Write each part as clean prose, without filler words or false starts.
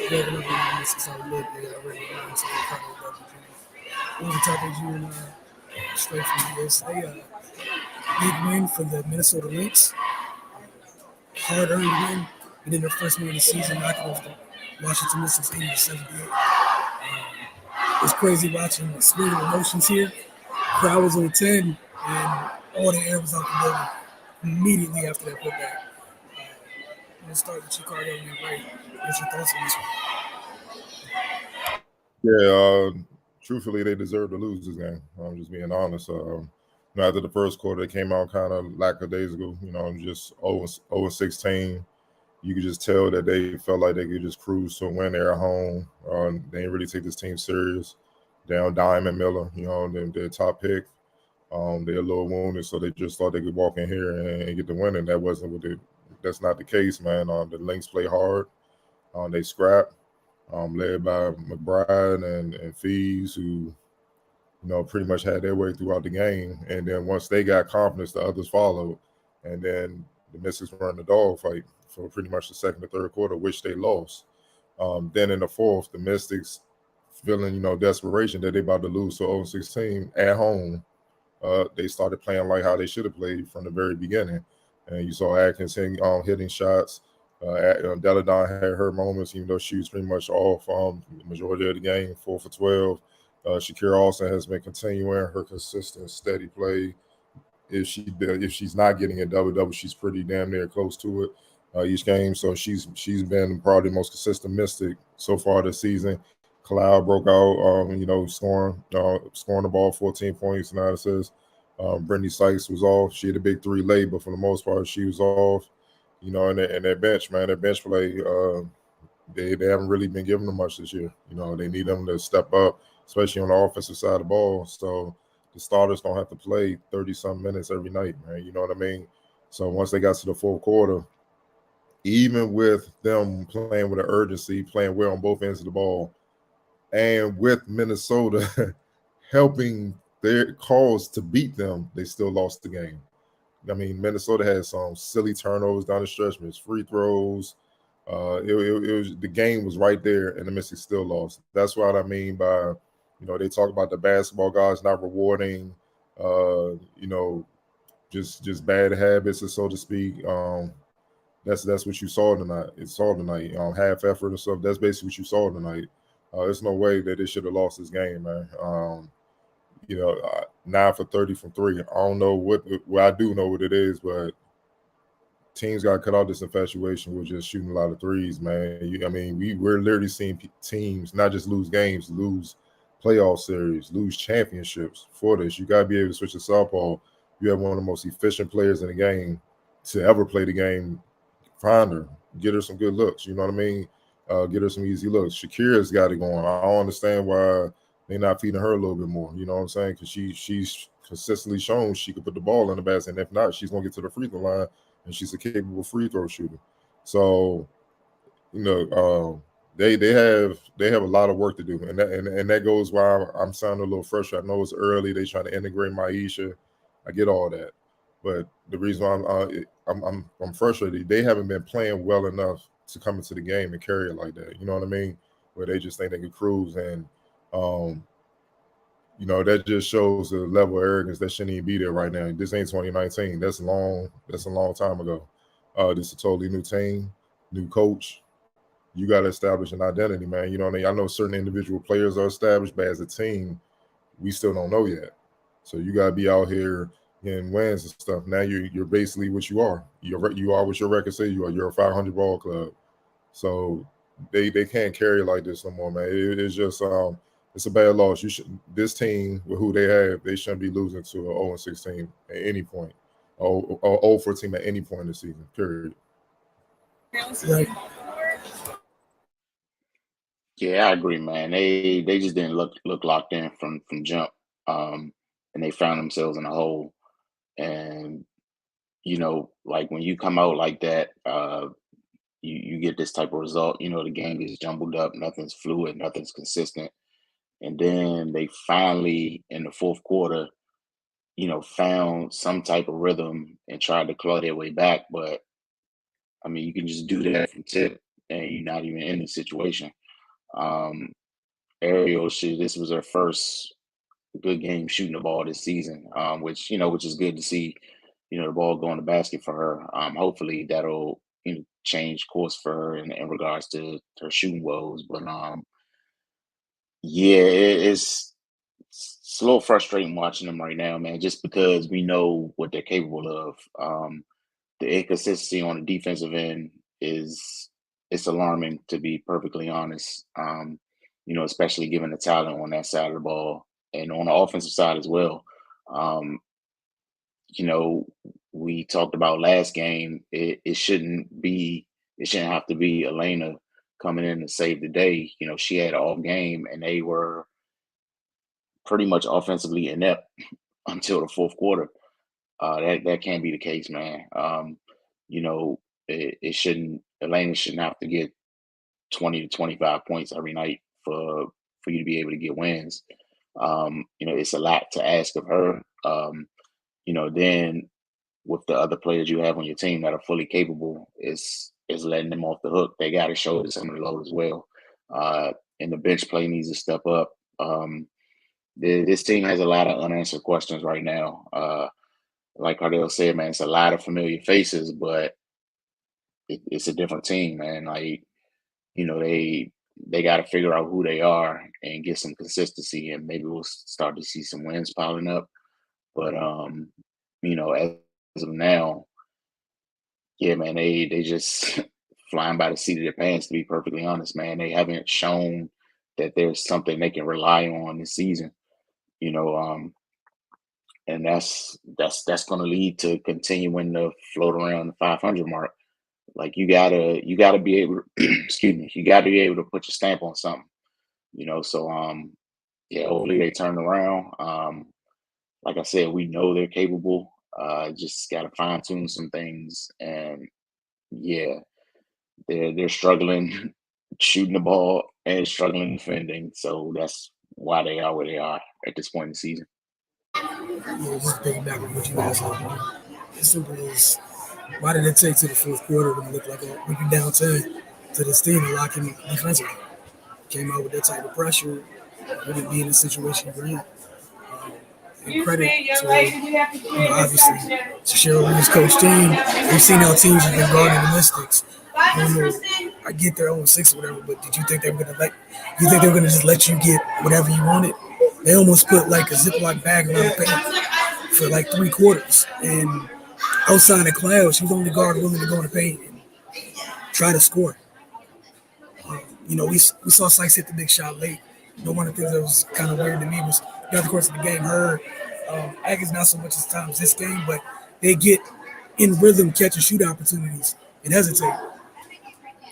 Grabbing up on this is how look they already won, so they kind of double team. What was the topic you and straight from this? Big win for the Minnesota Lynx, hard earned win, and then their first win of the season, knocking off the Washington Mystics 80-78. It's crazy watching the split of emotions here. Crowd was on 10, and all the air was out the building immediately after that putback. Let's start with Chicago and then Ray. What's your thoughts on this one? Yeah, truthfully, they deserve to lose this game. I'm just being honest. After the first quarter, they came out kind of lackadaisical. Just 0-16. You could just tell that they felt like they could just cruise to a win there at home. They didn't really take this team serious. Down Diamond Miller, their top pick. They're a little wounded, so they just thought they could walk in here and get the win, and that wasn't what they. That's not the case, man. The Lynx play hard. They scrap, led by McBride and Fees, who pretty much had their way throughout the game. And then once they got confidence, the others followed, and then the Mystics were in the dogfight for pretty much the second or third quarter, which they lost. Then in the fourth, the Mystics feeling desperation that they about to lose to 0-16 at home. They started playing like how they should have played from the very beginning. And you saw Atkins hitting shots. Deladon had her moments, even though she was pretty much off the majority of the game, 4 for 12. Shakira Austin has been continuing her consistent, steady play. If she's not getting a double, she's pretty damn near close to it each game. So she's been probably the most consistent Mystic so far this season. Cloud broke out, scoring the ball, 14 points, 9 assists. Brittany Sykes was off. She had a big 3 late, but for the most part, she was off. And their bench, man, their bench play, they haven't really been giving them much this year. They need them to step up, especially on the offensive side of the ball. So the starters don't have to play 30-some minutes every night, man. You know what I mean? So once they got to the fourth quarter, even with them playing with an urgency, playing well on both ends of the ball, and with Minnesota helping their cause to beat them, they still lost the game. I mean, Minnesota had some silly turnovers down the stretch, missed free throws. It was the game was right there, and the Mystics still lost. That's what I mean by, they talk about the basketball guys not rewarding, just bad habits, so to speak. That's what you saw tonight. It saw tonight. Half effort and stuff. That's basically what you saw tonight. There's no way that they should have lost this game, man. 9 for 30 from 3. I don't know well, I do know what it is, but teams got to cut out this infatuation with just shooting a lot of threes, man. We're literally seeing teams not just lose games, lose playoff series, lose championships for this. You got to be able to switch to southpaw. You have one of the most efficient players in the game to ever play the game. Find her, get her some good looks. You know what I mean? Get her some easy looks. Shakira's got it going. I don't understand why they're not feeding her a little bit more. You know what I'm saying? Because she's consistently shown she could put the ball in the basket, and if not, she's gonna get to the free throw line, and she's a capable free throw shooter. So, they have a lot of work to do, and that goes why I'm sounding a little frustrated. I know it's early. They trying to integrate Maisha. I get all that, but the reason why I'm frustrated, they haven't been playing well enough to come into the game and carry it like that. You know what I mean? Where they just think they can cruise, and that just shows the level of arrogance that shouldn't even be there right now. This ain't 2019. That's long. That's a long time ago. This is a totally new team, new coach. You got to establish an identity, man. You know what I mean? I know certain individual players are established, but as a team, we still don't know yet. So you got to be out here getting wins and stuff. Now you're basically what you are. You are what your record says you are. You're a 500 ball club. So they can't carry like this no more, man. It's just it's a bad loss. This team with who they have, they shouldn't be losing to a 0-16 at any point, or 0-14 at any point in the season. Period. Right. Yeah, I agree, man. They just didn't look locked in from jump, and they found themselves in a hole. And like when you come out like that, you get this type of result. The game is jumbled up, nothing's fluid, nothing's consistent. And then they finally, in the fourth quarter, found some type of rhythm and tried to claw their way back. But I mean, you can just do that from tip, and you're not even in the situation. Um, Ariel, this was her first good game shooting the ball this season, which is good to see. The ball go in the basket for her. Hopefully that'll change course for her in regards to her shooting woes. But yeah, it's a little frustrating watching them right now, man. Just because we know what they're capable of. The inconsistency on the defensive end is it's alarming, to be perfectly honest. Especially given the talent on that side of the ball and on the offensive side as well. Um, you know, we talked about last game. It shouldn't have to be Elena coming in to save the day. She had an off game and they were pretty much offensively inept until the fourth quarter. That can't be the case, man. You know, it shouldn't Elena shouldn't have to get 20 to 25 points every night for you to be able to get wins. It's a lot to ask of her. Then with the other players you have on your team that are fully capable, is letting them off the hook. They got to shoulder some of the load as well. And the bench play needs to step up. This team has a lot of unanswered questions right now. Like Cardell said, man, it's a lot of familiar faces, but it's a different team, man. Like, they got to figure out who they are and get some consistency, and maybe we'll start to see some wins piling up. But as of now, yeah, man, they just flying by the seat of their pants. To be perfectly honest, man, they haven't shown that there's something they can rely on this season. You know, and that's going to lead to continuing to float around the 500 mark. Like you gotta be able to, excuse me, you gotta be able to put your stamp on something. So yeah, hopefully they turn around. Like I said, we know they're capable. Just gotta fine tune some things, and yeah, they're struggling shooting the ball and struggling defending. So that's why they are where they are at this point in the season. Yeah, just piggyback on what you guys said. As simple as why did it take to the fourth quarter when it looked like we'd be down 10 to this team to lock in defensively? Came out with that type of pressure, wouldn't be in the situation we're in. And credit to, obviously, to Cheryl Reed's coach team. We've seen how teams have been guarding the Mystics. I get their own six or whatever, but did you think they were gonna let? You think they were gonna just let you get whatever you wanted? They almost put like a Ziploc bag around the paint for like 3 quarters, and outside of Cloud, she was only guard willing to go in the paint and try to score. We saw Sykes hit the big shot late. But one of the things that was kind of weird to me was throughout the course of the game, her Aggies not so much as times this game, but they get in rhythm, catching shoot opportunities and hesitate.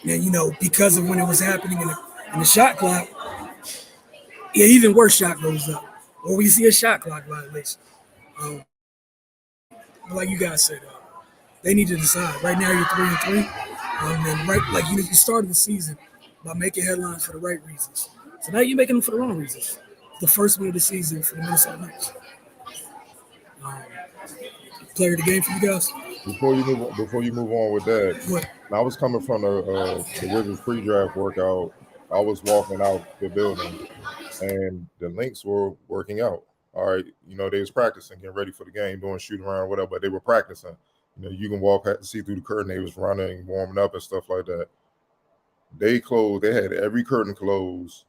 And because of when it was happening in the shot clock, yeah, even worse shot goes up, or we see a shot clock violation. Um, but like you guys said, they need to decide. Right now, you're 3-3, and right like you started the season by making headlines for the right reasons. So now you're making them for the wrong reasons. The first win of the season for the Minnesota Knicks. Um, Player of the game for you guys. Before you move on with that, What? I was coming from the Wizards pre-draft workout. I was walking out the building, and the Lynx were working out. All right, they was practicing, getting ready for the game, doing shoot around, whatever. But they were practicing. You can see through the curtain. They was running, warming up, and stuff like that. They closed. They had every curtain closed.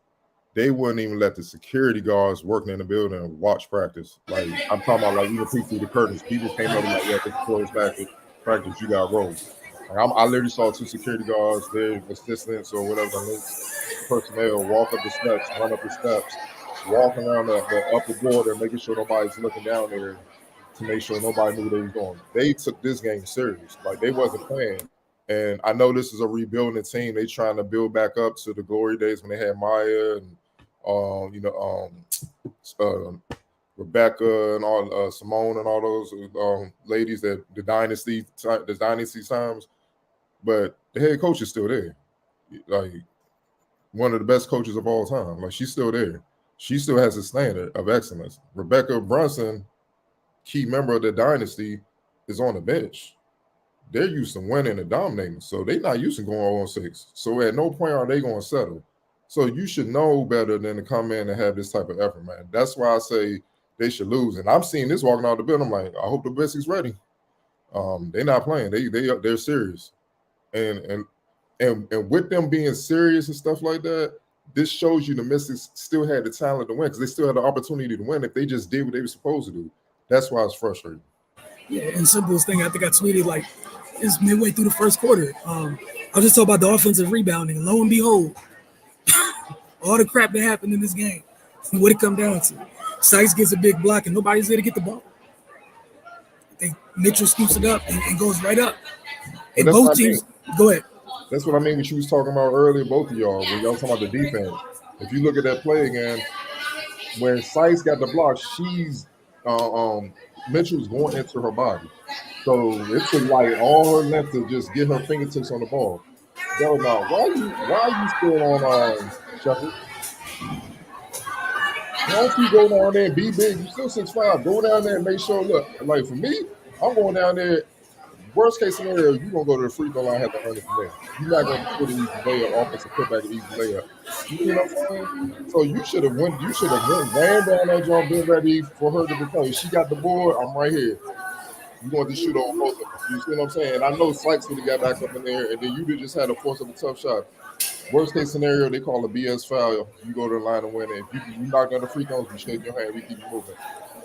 They wouldn't even let the security guards working in the building watch practice. Like I'm talking about, like we would peek through the curtains. People came up and like, "Yeah, this is closed practice. You got rolled." Like, I literally saw two security guards, their assistants or whatever, the Lynx personnel walk up the steps, run up the steps, walk around the upper border, making sure nobody's looking down there to make sure nobody knew what they was doing. They took this game serious. Like they wasn't playing. And I know this is a rebuilding team. They trying to build back up to the glory days when they had Maya and Rebecca and all Simone and all those ladies that the dynasty times. But the head coach is still there, like one of the best coaches of all time. Like she's still there. She still has a standard of excellence. Rebecca Brunson, key member of the dynasty, is on the bench. they're used to winning and dominating. So they're not used to going 0-6. So at no point are they going to settle. So you should know better than to come in and have this type of effort, man. That's why I say they should lose. And I'm seeing this walking out the building. I'm like, I hope the Mystics ready. They're not playing. They're serious. And with them being serious and stuff like that, this shows you the Mystics still had the talent to win because they still had the opportunity to win if they just did what they were supposed to do. That's why it's frustrating. Yeah, and simplest thing I think I tweeted like is midway through the first quarter. I was just talking about the offensive rebounding. And lo and behold, all the crap that happened in this game, what it come down to? Sykes gets a big block and nobody's there to get the ball. Mitchell scoops it up and goes right up. And both teams, go ahead. That's what I mean. What you was talking about earlier, both of y'all, when y'all talking about the defense. If you look at that play again, when Sykes got the block, she's Mitchell's going into her body, so it took like all her length to just get her fingertips on the ball. Yo, now why are you still on Shepard? Once you go down there and be big, you still 6'5". Go down there and make sure. Look, like for me, I'm going down there. Worst case scenario, you're gonna go to the free throw line and have to earn it from there. You're not gonna put an easy layup, offensive putback, an easy layup. You see what I'm saying? So you should have went, ran down that joint, been ready for her to recover. She got the board, I'm right here. You want to shoot on both of them. You see what I'm saying? And I know Sykes would have got back up in there, and then you'd have just had a force of a tough shot. Worst case scenario, they call a BS foul. You go to the line and win it. If you knock down the free throws, you shake your hand, we keep moving.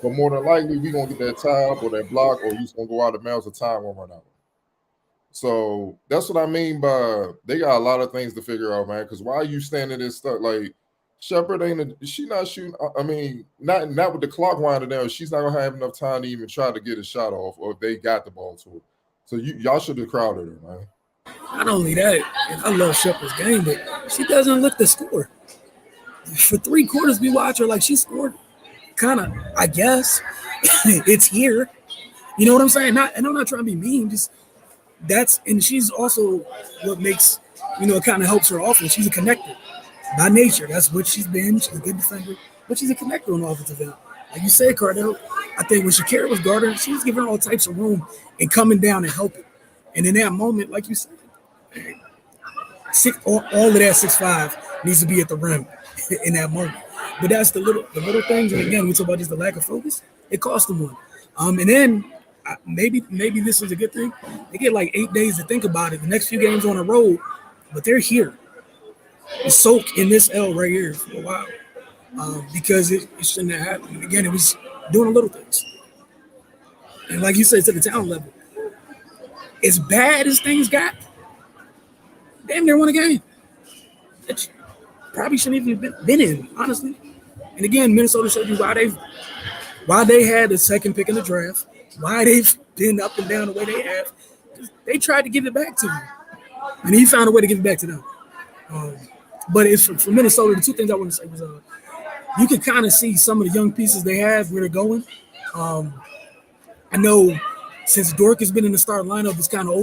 But more than likely, we're going to get that tie up or that block, or you're just going to go out of bounds, the time will run out. So that's what I mean by they got a lot of things to figure out, man. Because why are you standing there stuck? Like, Shepard she not shooting. I mean, not with the clock winding down. She's not going to have enough time to even try to get a shot off, or if they got the ball to her. So y'all should have crowded her, man. Not only that, and I love Shepard's game, but she doesn't look to score. For 3 quarters, we watch her like she scored. Kind of, I guess, it's here. You know what I'm saying? And I'm not trying to be mean. Just and she's also what makes, it kind of helps her offense. She's a connector by nature. That's what she's been. She's a good defender, but she's a connector on the offensive end. Like you said, Cardell, I think when Shakira was guarding, she was giving her all types of room and coming down and helping. And in that moment, like you said, all of that 6'5" needs to be at the rim in that moment. But that's the little things. And again, we talk about just the lack of focus. It cost them one. And then maybe this is a good thing. They get like 8 days to think about it. The next few games on the road, but they're here. They soak in this L right here for a while because it shouldn't have happened. And again, it was doing the little things. And like you said, to the talent level, as bad as things got, damn near won a game. It probably shouldn't even been in, honestly. And again, Minnesota showed you why they had the second pick in the draft, why they've been up and down the way they have. They tried to give it back to him, and he found a way to give it back to them. But it's for Minnesota. The two things I want to say was you can kind of see some of the young pieces they have where they're going. I know since Dork has been in the starting lineup, it's kind of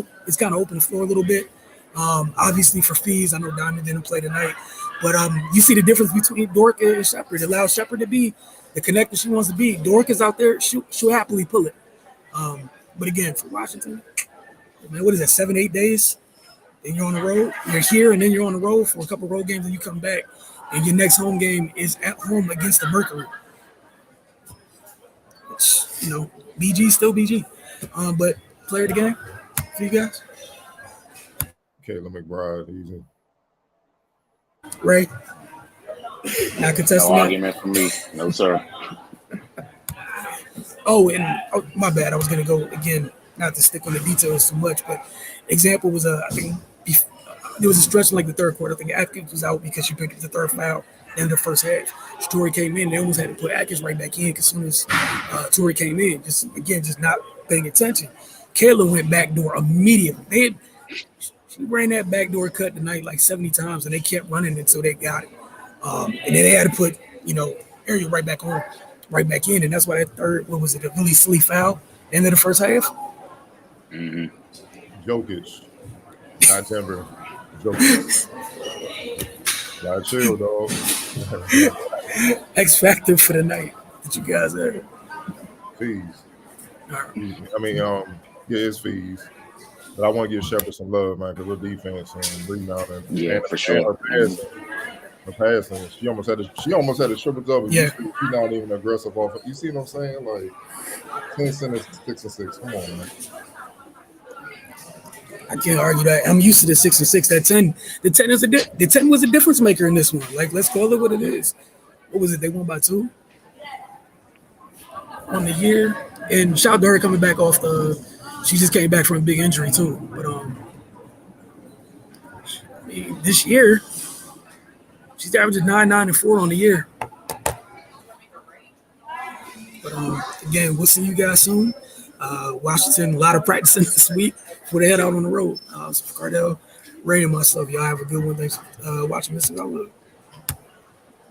open the floor a little bit. Obviously for fees, I know Diamond didn't play tonight, but you see the difference between Dork and Shepard. It allows Shepard to be the connector she wants to be. Dork is out there; she'll happily pull it. But again, for Washington, man, what is that? 7-8 days? Then you're on the road. You're here, and then you're on the road for a couple road games, and you come back, and your next home game is at home against the Mercury. Which, BG still BG. But player of the game for you guys? Kayla McBride, easy. Ray? Not contesting. No argument for me. No, sir. My bad. I was going to go again, not to stick on the details too much, but example was, I think, there was a stretch in like the third quarter. I think Atkins was out because she picked up the third foul in the first half. Story came in. They almost had to put Atkins right back in as soon as Torrey came in. Just not paying attention. Kayla went backdoor immediately. She ran that backdoor cut tonight like 70 times, and they kept running until they got it. And then they had to put, Ariel right back in, and that's why that third, what was it, a really silly foul end of the first half? Mm-hmm. Jokic, not Denver. Jokic. Gotta chill, dog. X factor for the night that you guys had. Fees. I mean, it's fees. But I want to give Shepard some love, man, because her defense and rebounding Yeah, for and sure. her passing, she almost had a triple double. Yeah. She's not even aggressive off. You see what I'm saying? Like 10 centers, 6 and 6. Come on, man. I can't argue that. I'm used to the 6 and 6. That 10, the 10 is the 10 was a difference maker in this one. Like, let's call it what it is. What was it? They won by 2 on the year. And shout out to her coming back off she just came back from a big injury too. But this year, she's averaging 9, 9, and 4 on the year. But again, we'll see you guys soon. Washington, a lot of practicing this week before they head out on the road. So for Cardell, Ray, and myself, y'all have a good one. Thanks for watching Mr. Outlook.